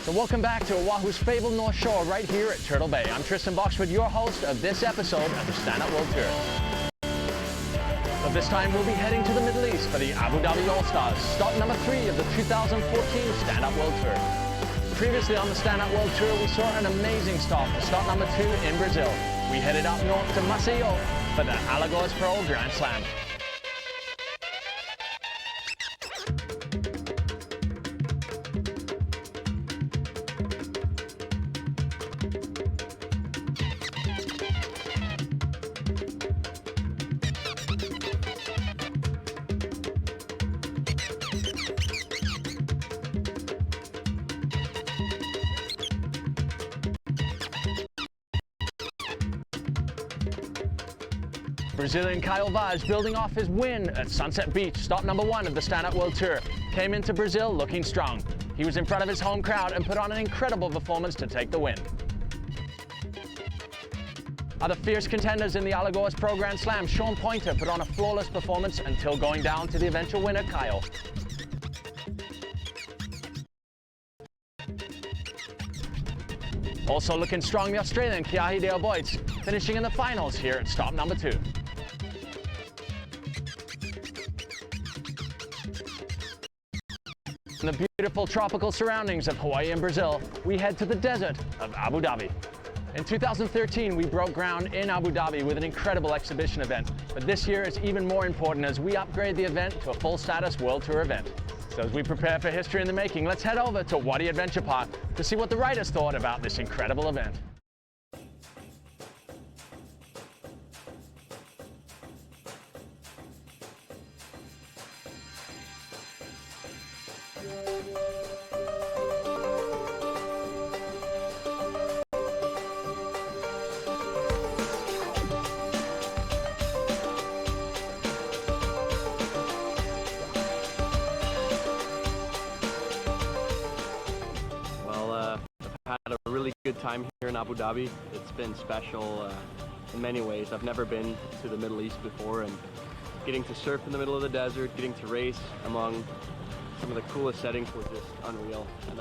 So welcome back to Oahu's fabled North Shore right here at Turtle Bay. I'm Tristan Boxford, your host of this episode of the Stand Up World Tour. But this time we'll be heading to the Middle East for the Abu Dhabi All-Stars, stop number 3 of the 2014 Stand Up World Tour. Previously on the Stand Up World Tour, we saw an amazing stop for stop number 2 in Brazil. We headed up north to Maceió for the Alagoas Pro Grand Slam. Brazilian Caio Vaz, building off his win at Sunset Beach, stop number 1 of the Stand Up World Tour, came into Brazil looking strong. He was in front of his home crowd and put on an incredible performance to take the win. Other fierce contenders in the Alagoas Pro Grand Slam, Sean Pointer put on a flawless performance until going down to the eventual winner, Caio. Also looking strong, the Australian Kiahi Dale Boyds, finishing in the finals here at stop number 2. In the beautiful tropical surroundings of Hawaii and Brazil, we head to the desert of Abu Dhabi. In 2013, we broke ground in Abu Dhabi with an incredible exhibition event, but this year is even more important as we upgrade the event to a full-status World Tour event. So as we prepare for history in the making, let's head over to Wadi Adventure Park to see what the riders thought about this incredible event. Had a really good time here in Abu Dhabi. It's been special in many ways. I've never been to the Middle East before, and getting to surf in the middle of the desert, getting to race among some of the coolest settings was just unreal. And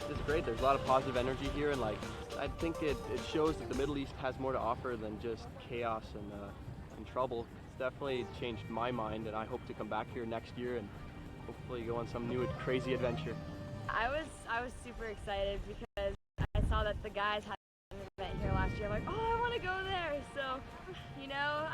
it's great. There's a lot of positive energy here, and I think it shows that the Middle East has more to offer than just chaos and trouble. It's definitely changed my mind, and I hope to come back here next year and hopefully go on some new crazy adventure. I was super excited because I saw that the guys had an event here last year. I'm like, oh, I want to go there. So, you know,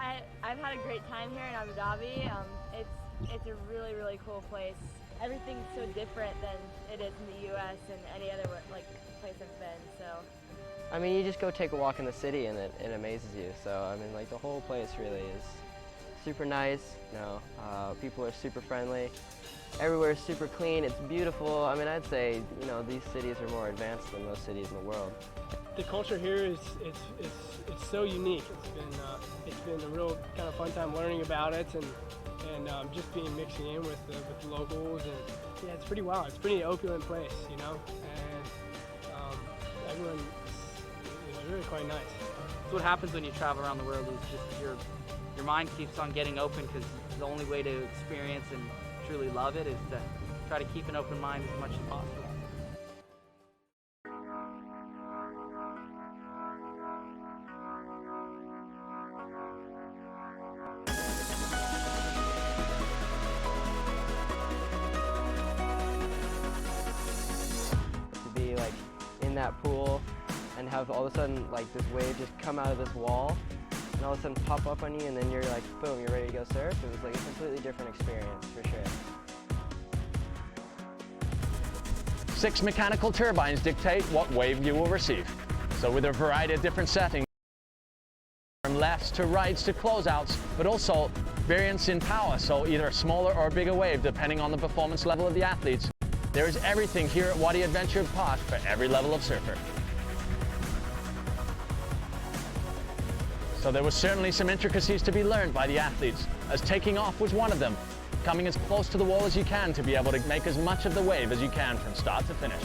I've had a great time here in Abu Dhabi. It's a really, really cool place. Everything's so different than it is in the U.S. and any other place I've been. So, I mean, you just go take a walk in the city and it amazes you. So, I mean, the whole place really is super nice. You know, people are super friendly. Everywhere is super clean, it's beautiful. I mean, I'd say, you know, these cities are more advanced than most cities in the world. The culture here is so unique. It's been a real kind of fun time learning about it and just mixing in with the locals, and yeah, it's pretty wild. It's a pretty opulent place, you know, and everyone is really quite nice. So what happens when you travel around the world is just your mind keeps on getting open, because the only way to experience and truly love it is to try to keep an open mind as much as possible. To be in that pool and have all of a sudden this wave just come out of this wall and all of a sudden pop up on you, and then you're boom, you're ready to go surf. It was a completely different experience for sure. 6 mechanical turbines dictate what wave you will receive. So with a variety of different settings, from lefts to rights to closeouts, but also variance in power, so either a smaller or a bigger wave depending on the performance level of the athletes. There is everything here at Wadi Adventure Park for every level of surfer. So there was certainly some intricacies to be learned by the athletes, as taking off was one of them, coming as close to the wall as you can to be able to make as much of the wave as you can from start to finish.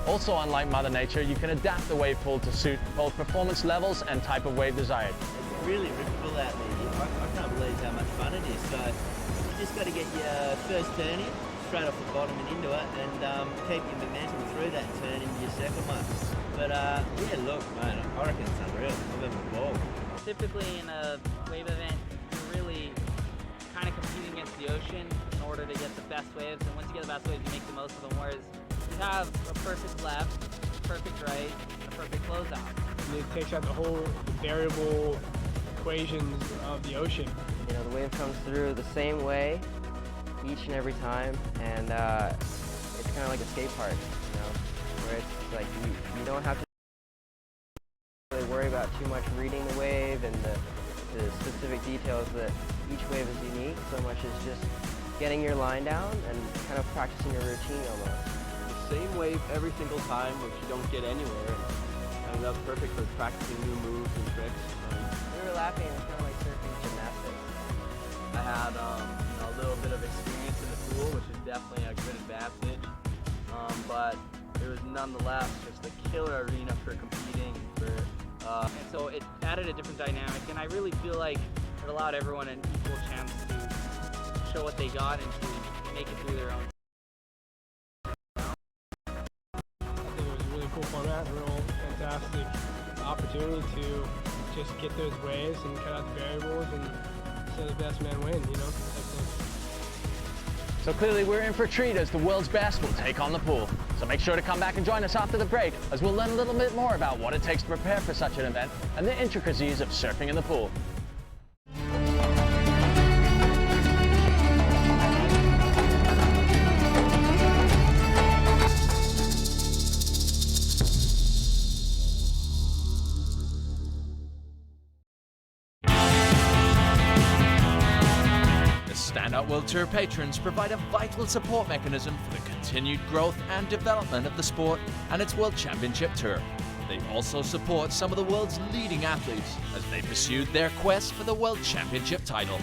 Also, unlike Mother Nature, you can adapt the wave pool to suit both performance levels and type of wave desired. It's really rippable out there. I can't believe how much fun it is. So you just got to get your first turn in, straight off the bottom and into it, and keep your momentum through that turn into your second one. But yeah, look, man, I reckon it's unreal. I've having a ball. Typically in a wave event, you're really kind of competing against the ocean in order to get the best waves, and once you get the best waves, you make the most of them, whereas you have a perfect left, perfect right, and a perfect closeout. It takes out the whole variable equations of the ocean. You know, the wave comes through the same way each and every time, and it's kind of like a skate park, you know, where it's like you don't have to really worry about too much reading the wave and the specific details. That each wave is unique so much as just getting your line down and kind of practicing your routine almost. The same wave every single time, which you don't get anywhere. And that's perfect for practicing new moves and tricks. We were laughing, it's kind of like surfing gymnastics. I had a little bit of experience in the pool, which is definitely a good advantage. But it was nonetheless just a killer arena for competing. And so it added a different dynamic, and I really feel like it allowed everyone an equal chance to show what they got and to make it through their own. I think it was a really cool format, a real fantastic opportunity to just get those waves and cut out the variables, and so the best man win, you know. So clearly we're in for a treat as the world's best will take on the pool. So make sure to come back and join us after the break as we'll learn a little bit more about what it takes to prepare for such an event and the intricacies of surfing in the pool. Standout World Tour patrons provide a vital support mechanism for the continued growth and development of the sport and its World Championship Tour. They also support some of the world's leading athletes as they pursued their quest for the World Championship title.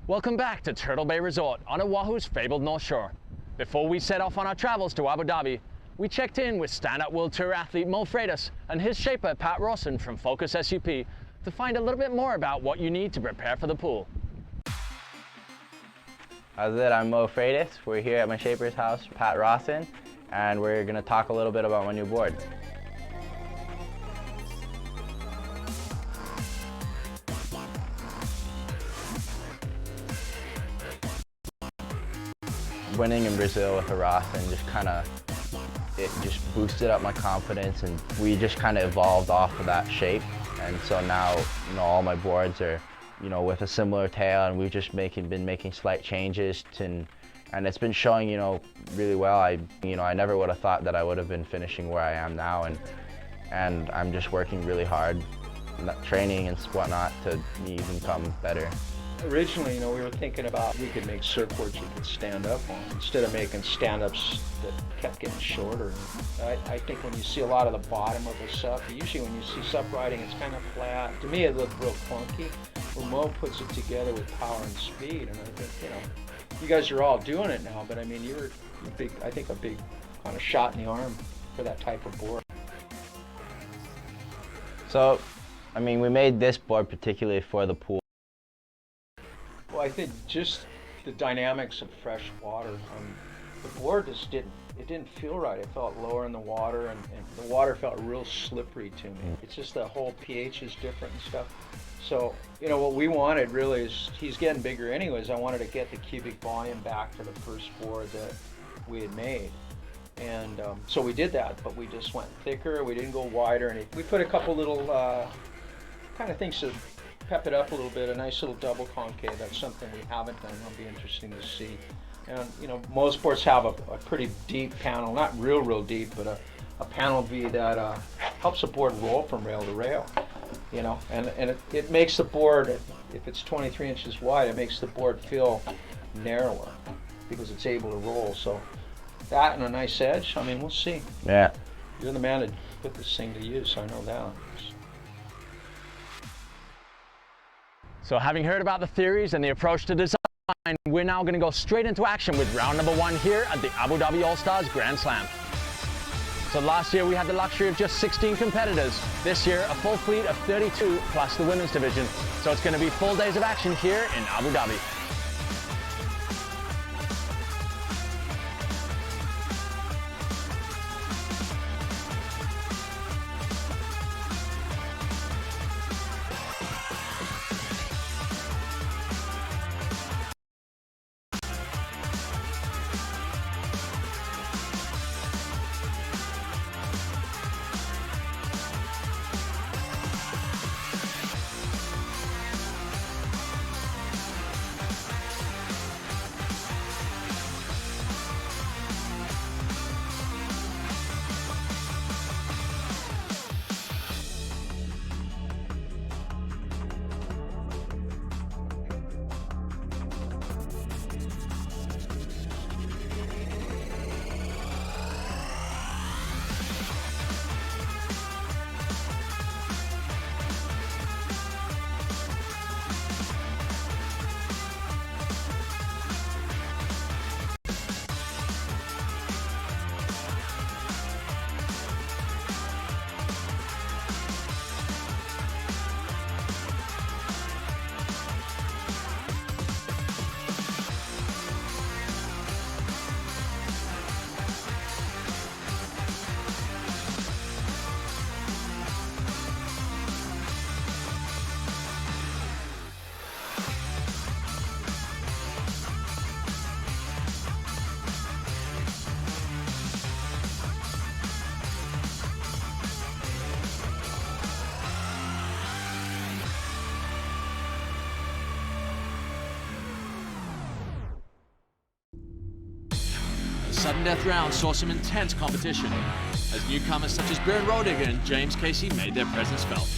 Welcome back to Turtle Bay Resort on Oahu's fabled North Shore. Before we set off on our travels to Abu Dhabi, we checked in with Standout World Tour athlete Mo Freitas and his shaper Pat Rawson from Focus SUP to find a little bit more about what you need to prepare for the pool. How's it? I'm Mo Freitas. We're here at my shaper's house, Pat Rawson, and we're going to talk a little bit about my new board. Winning in Brazil with a Rawson it just boosted up my confidence, and we just kind of evolved off of that shape. And so now, all my boards are, with a similar tail, and we've just been making slight changes and it's been showing, really well. I never would have thought that I would have been finishing where I am now, and I'm just working really hard, training and whatnot to even become better. Originally, we were thinking about we could make surfboards you could stand up on instead of making stand-ups that kept getting shorter. I think when you see a lot of the bottom of a sup, usually when you see sup riding, it's kind of flat. To me, it looked real clunky. Where Mo puts it together with power and speed, and I think, you guys are all doing it now, but I mean, you're big. I think a big kind of shot in the arm for that type of board. So, I mean, we made this board particularly for the pool. Well, I think just the dynamics of fresh water. The board just didn't feel right. It felt lower in the water, and the water felt real slippery to me. It's just the whole pH is different and stuff. So, what we wanted really is, he's getting bigger anyways. I wanted to get the cubic volume back for the first board that we had made. And so we did that, but we just went thicker. We didn't go wider. And we put a couple little kind of things to pep it up a little bit, a nice little double concave. That's something we haven't done. It'll be interesting to see. And you know, most boards have a pretty deep panel, not real deep, but a panel V that helps the board roll from rail to rail. You know, and it makes the board, if it's 23 inches wide, it makes the board feel narrower because it's able to roll. So that and a nice edge, I mean, we'll see. Yeah. You're the man to put this thing to use, I know that. So having heard about the theories and the approach to design, we're now going to go straight into action with round number 1 here at the Abu Dhabi All-Stars Grand Slam. So last year we had the luxury of just 16 competitors. This year a full fleet of 32 plus the women's division. So it's going to be full days of action here in Abu Dhabi. Sudden death round saw some intense competition as newcomers such as Björn Rodiger and James Casey made their presence felt.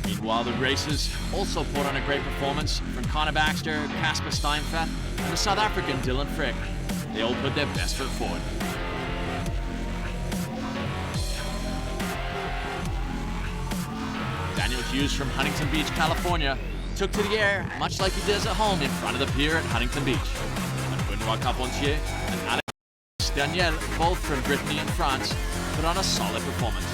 Meanwhile, the racers also put on a great performance from Connor Baxter, Casper Steinfeld, and the South African Dylan Frick. They all put their best foot forward. Daniel Hughes from Huntington Beach, California, took to the air much like he does at home in front of the pier at Huntington Beach. Benoit Carpentier and Alex Daniel, both from Brittany and France, put on a solid performance.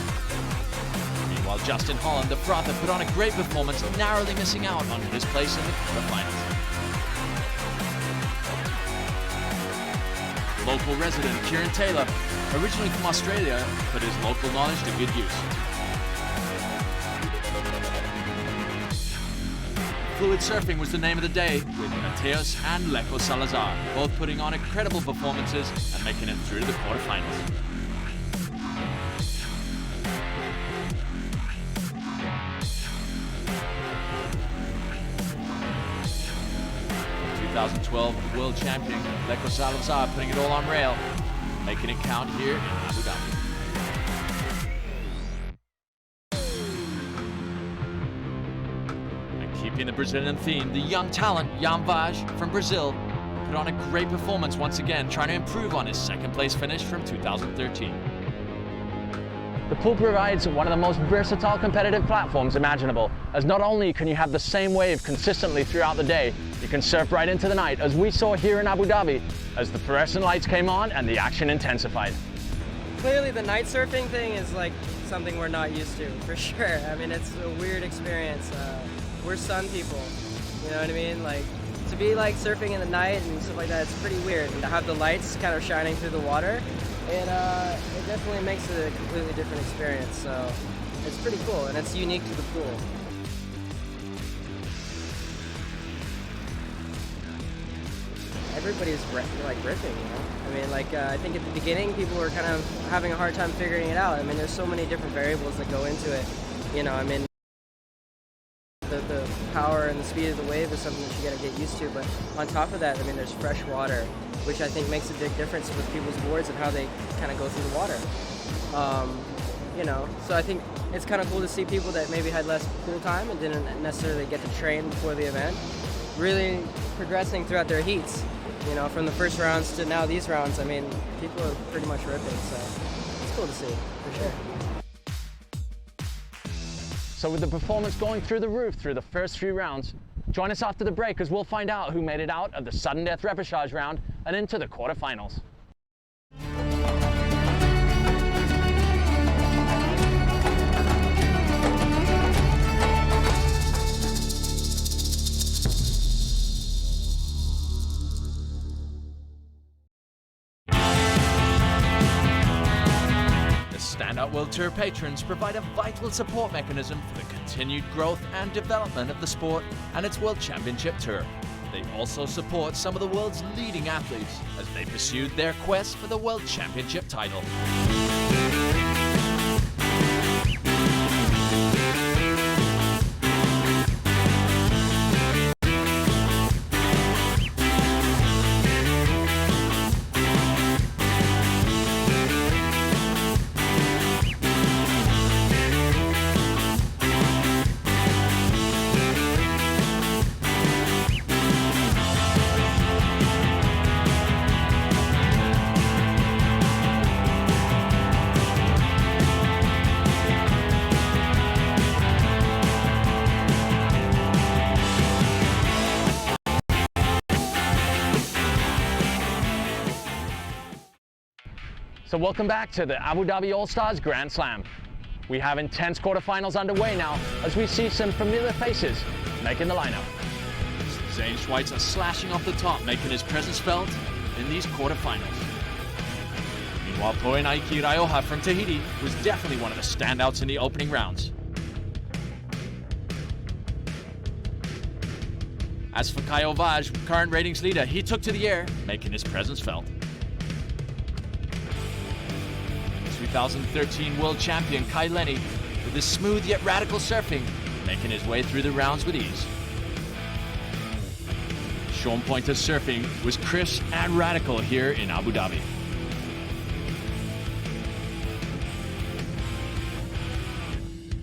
Meanwhile, Justin Holland, the frother, put on a great performance, narrowly missing out on his place in the quarterfinals. Local resident Kieran Taylor, originally from Australia, put his local knowledge to good use. Fluid surfing was the name of the day, with Mateos and Leco Salazar both putting on incredible performances and making it through to the quarterfinals. The 2012 World Champion Leco Salazar putting it all on rail, making it count here in Abu Dhabi. Keeping the Brazilian theme, the young talent Jan Vaz from Brazil put on a great performance once again, trying to improve on his second place finish from 2013. The pool provides one of the most versatile competitive platforms imaginable, as not only can you have the same wave consistently throughout the day, you can surf right into the night, as we saw here in Abu Dhabi, as the fluorescent lights came on and the action intensified. Clearly the night surfing thing is like something we're not used to, for sure. I mean, it's a weird experience. We're sun people, you know what I mean? Like, to be like surfing in the night and stuff like that, it's pretty weird. And to have the lights kind of shining through the water, it definitely makes it a completely different experience. So it's pretty cool, and it's unique to the pool. Everybody's like ripping, you know? I mean, like, I think at the beginning people were kind of having a hard time figuring it out. I mean, there's so many different variables that go into it, you know, I mean, the power and the speed of the wave is something that you got to get used to. But on top of that, I mean, there's fresh water, which I think makes a big difference with people's boards and how they kind of go through the water. You know, so I think it's kind of cool to see people that maybe had less pool time and didn't necessarily get to train before the event, really progressing throughout their heats. You know, from the first rounds to now these rounds, I mean, people are pretty much ripping, so it's cool to see, for sure. So with the performance going through the roof through the first few rounds, join us after the break as we'll find out who made it out of the sudden death repechage round and into the quarterfinals. Standout World Tour patrons provide a vital support mechanism for the continued growth and development of the sport and its World Championship Tour. They also support some of the world's leading athletes as they pursued their quest for the World Championship title. So welcome back to the Abu Dhabi All-Stars Grand Slam. We have intense quarterfinals underway now as we see some familiar faces making the lineup. Zane Schweitzer slashing off the top, making his presence felt in these quarterfinals. Meanwhile, Poenaiki Raioha from Tahiti was definitely one of the standouts in the opening rounds. As for Kaio Vaj, current ratings leader, he took to the air, making his presence felt. 2013 world champion Kai Lenny, with his smooth yet radical surfing, making his way through the rounds with ease. Sean Pointer's surfing was crisp and radical here in Abu Dhabi.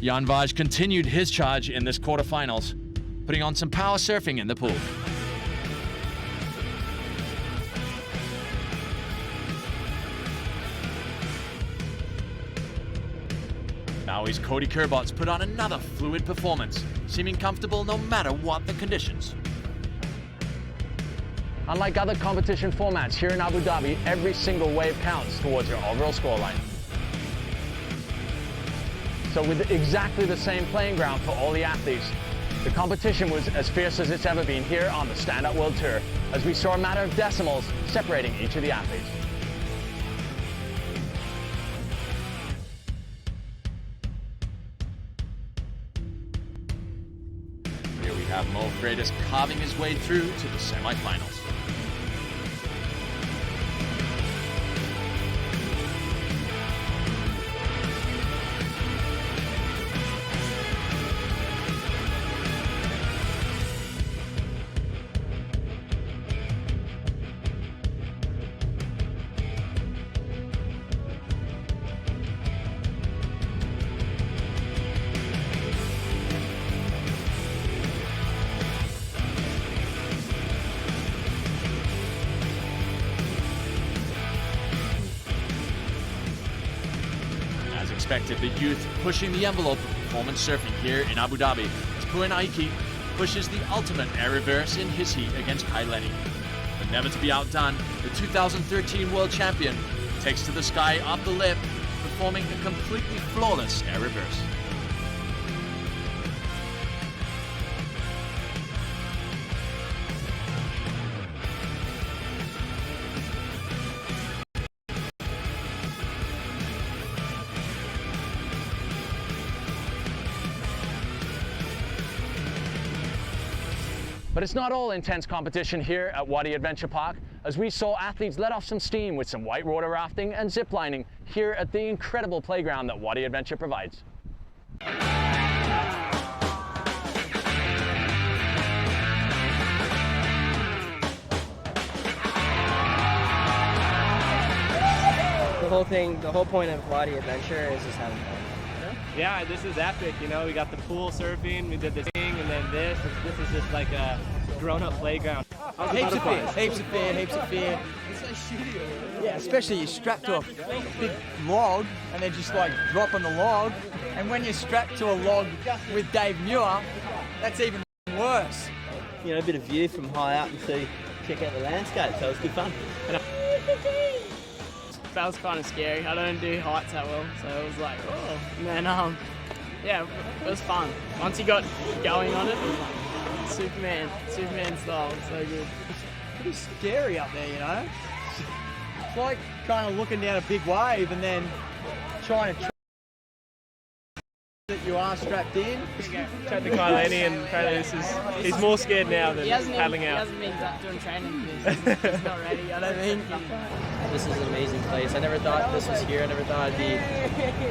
Jan Vaj continued his charge in this quarterfinals, putting on some power surfing in the pool. Maui's Cody Kurbots put on another fluid performance, seeming comfortable no matter what the conditions. Unlike other competition formats here in Abu Dhabi, every single wave counts towards your overall scoreline. So with exactly the same playing ground for all the athletes, the competition was as fierce as it's ever been here on the Standout World Tour, as we saw a matter of decimals separating each of the athletes. Here we have Mo Freitas carving his way through to the semifinals. Expected, the youth pushing the envelope of performance surfing here in Abu Dhabi as Puenaiki pushes the ultimate air reverse in his heat against Kai Lenny. But never to be outdone, the 2013 world champion takes to the sky off the lip, performing a completely flawless air reverse. But it's not all intense competition here at Wadi Adventure Park, as we saw athletes let off some steam with some whitewater rafting and ziplining here at the incredible playground that Wadi Adventure provides. whole thing, the whole point of Wadi Adventure is just having fun. Yeah, this is epic. You know, we got the pool surfing, we did the thing, and then this. This is just like a grown-up playground. Heaps of fear, heaps of fear, heaps of fear. Yeah, especially you're strapped to a big log and they're just like dropping the log. And when you're strapped to a log with Dave Muir, that's even worse. You know, a bit of view from high up and check out the landscape, so it's good fun. That was kind of scary. I don't do heights that well, so it was like, oh. And then, yeah, it was fun. Once you got going on it, it was like Superman style. So good. It's pretty scary up there, you know. It's like kind of looking down a big wave and then trying to that you are strapped in. Chat to Kyle Lenny, and apparently he's more scared now than paddling out. He hasn't been doing training. He's not ready. You know what I mean? This is an amazing place. I never thought this was here. I never thought I'd be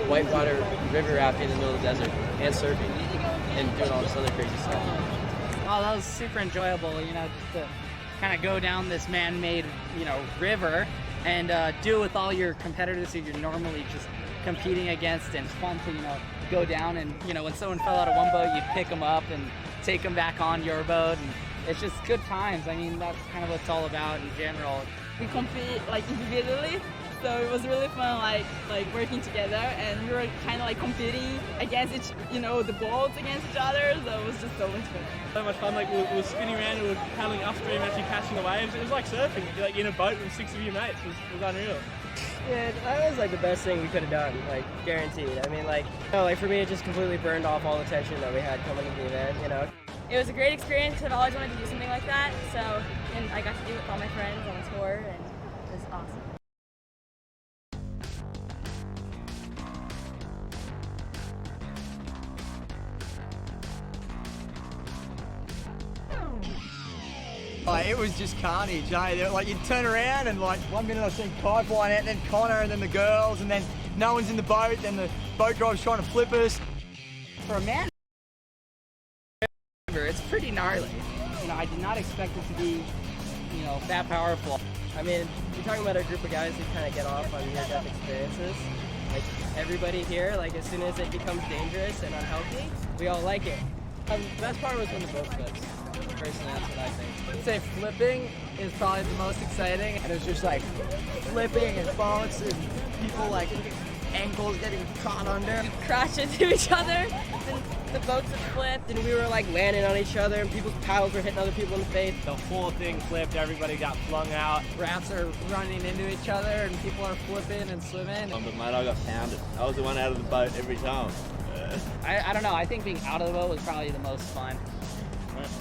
whitewater river rafting in the middle of the desert and surfing and doing all this other crazy stuff. Oh, that was super enjoyable. You know, just to kind of go down this man-made, you know, river and do it with all your competitors who you're normally just competing against, and it's fun to, you know, go down and, you know, when someone fell out of one boat, you pick them up and take them back on your boat, and it's just good times. I mean, that's kind of what it's all about in general. We compete like individually, so it was really fun, like working together, and we were kind of like competing against each, you know, the boats against each other. So it was just so much fun. So much fun. Like we were spinning around, and we were paddling upstream, actually catching the waves. It was like surfing. You're like in a boat with 6 of your mates. It was unreal. Yeah, that was like the best thing we could have done, like guaranteed. I mean, like, you know, like for me, it just completely burned off all the tension that we had coming to the event, you know. It was a great experience. I've always wanted to do something like that. So, and I got to do it with all my friends on the tour, and it was awesome. Like, it was just carnage, eh? Like, you'd turn around and like 1 minute I seen Kai flying out, and then Connor, and then the girls, and then no one's in the boat, then the boat driver's trying to flip us. For a man, it's pretty gnarly. You know, I did not expect it to be, you know, that powerful. I mean, you're talking about a group of guys who kind of get off on near-death experiences. Like, everybody here, like, as soon as it becomes dangerous and unhealthy, we all like it. The best part was when the boat flips. Personally, that's what I think. I'd say flipping is probably the most exciting, and it's just like flipping and boats and people like ankles getting caught under. Crash into each other, and the boats had flipped, And we were like landing on each other, and people's paddles were hitting other people in the face. The whole thing flipped. Everybody got flung out. Rafts are running into each other, and people are flipping and swimming. But mate, I got pounded. I was the one out of the boat every time. I don't know. I think being out of the boat was probably the most fun.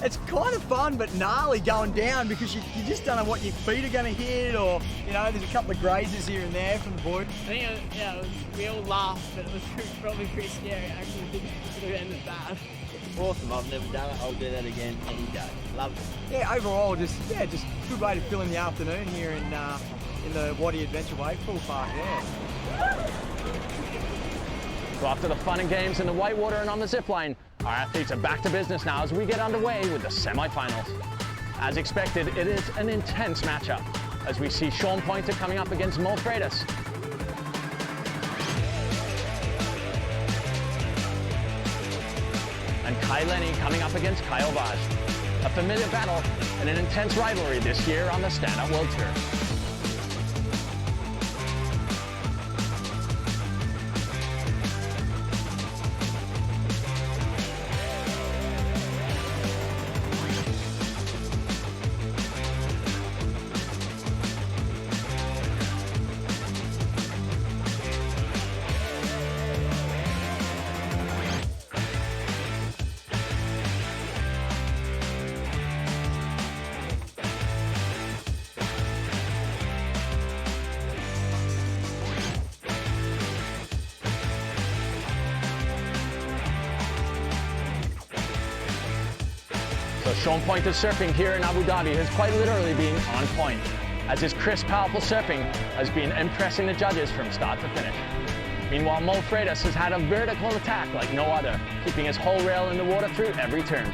It's kind of fun but gnarly going down because you just don't know what your feet are going to hit, or, you know, there's a couple of grazes here and there from the board. I think, we all laughed, but it was probably pretty scary. I actually think it would have ended bad. It's awesome. I've never done it. I'll do that again any day. Love it. Yeah, overall, just good way to fill in the afternoon here in the Wadi Adventure Wave Pool Park. Yeah. So after the fun and games in the whitewater and on the zip line, our athletes are back to business now as we get underway with the semi-finals. As expected, it is an intense matchup as we see Sean Pointer coming up against Mo Freitas. And Kai Lenny coming up against Kyle Vaz. A familiar battle and an intense rivalry this year on the Stand Up World Tour. So Sean Pointer's surfing here in Abu Dhabi has quite literally been on point, as his crisp, powerful surfing has been impressing the judges from start to finish. Meanwhile, Mo Freitas has had a vertical attack like no other, keeping his whole rail in the water through every turn.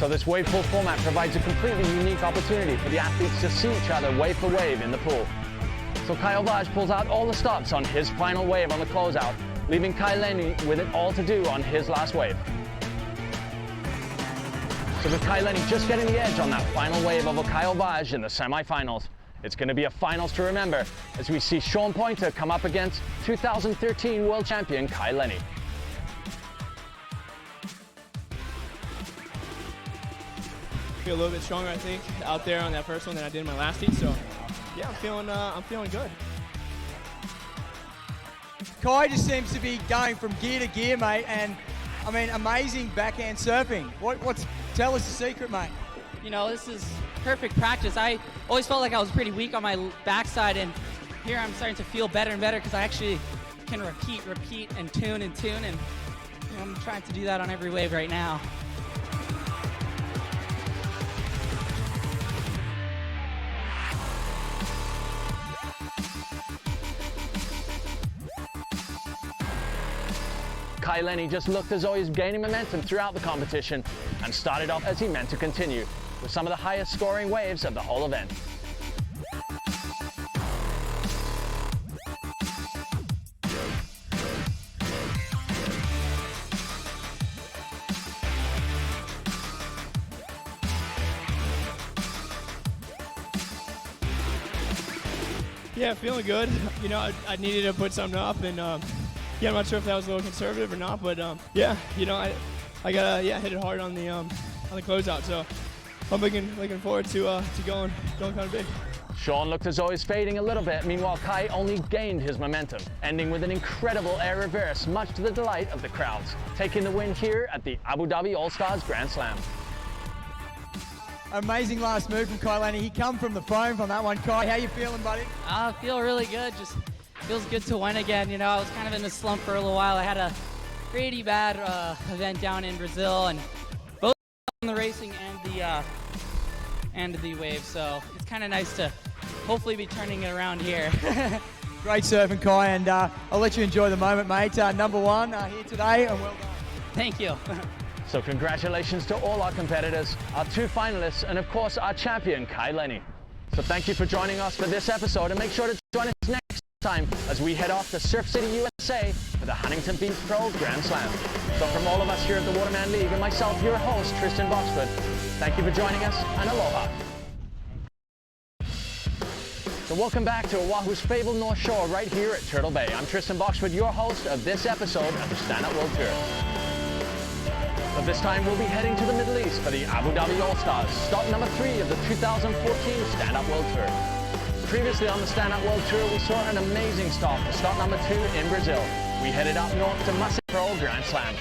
So this wave pool format provides a completely unique opportunity for the athletes to see each other wave for wave in the pool. So Kyle Vaj pulls out all the stops on his final wave on the closeout, leaving Kai Lenny with it all to do on his last wave. So with Kai Lenny just getting the edge on that final wave over Kyle Vaj in the semi-finals, it's going to be a finals to remember as we see Sean Pointer come up against 2013 world champion Kai Lenny. I feel a little bit stronger, I think, out there on that first one than I did in my last heat. So, yeah, I'm feeling good. Kai just seems to be going from gear to gear, mate, and I mean, amazing backhand surfing. Tell us the secret, mate. You know, this is perfect practice. I always felt like I was pretty weak on my backside, and here I'm starting to feel better and better because I actually can repeat, and tune, and you know, I'm trying to do that on every wave right now. Kai Lenny just looked as though he was gaining momentum throughout the competition and started off as he meant to continue, with some of the highest scoring waves of the whole event. Yeah, feeling good. You know, I needed to put something up, and yeah, I'm not sure if that was a little conservative or not, but yeah, you know, I gotta hit it hard on the closeout. So I'm looking forward to going kind of big. Sean looked as though he's fading a little bit. Meanwhile, Kai only gained his momentum, ending with an incredible air reverse, much to the delight of the crowds, taking the win here at the Abu Dhabi All-Stars Grand Slam. Amazing last move from Kai Lenny. He come from the foam from that one. Kai, how you feeling, buddy? I feel really good. Just feels good to win again. You know, I was kind of in a slump for a little while. I had a pretty bad event down in Brazil, and both on the racing and the wave. So it's kind of nice to hopefully be turning it around here. Great surfing, Kai, and I'll let you enjoy the moment, mate. Number one here today, and well done. Thank you. So congratulations to all our competitors, our two finalists, and of course our champion, Kai Lenny. So thank you for joining us for this episode, and make sure to join us next time as we head off to Surf City, USA for the Huntington Beach Pro Grand Slam. So from all of us here at the Waterman League and myself, your host, Tristan Boxford, thank you for joining us, and aloha. So welcome back to Oahu's fabled North Shore right here at Turtle Bay. I'm Tristan Boxford, your host of this episode of the Stand Up World Tour. But this time we'll be heading to the Middle East for the Abu Dhabi All-Stars, stop number 3 of the 2014 Stand Up World Tour. Previously on the Stand Up World Tour, we saw an amazing stop for stop number 2 in Brazil. We headed up north to Maceió Grand Slam.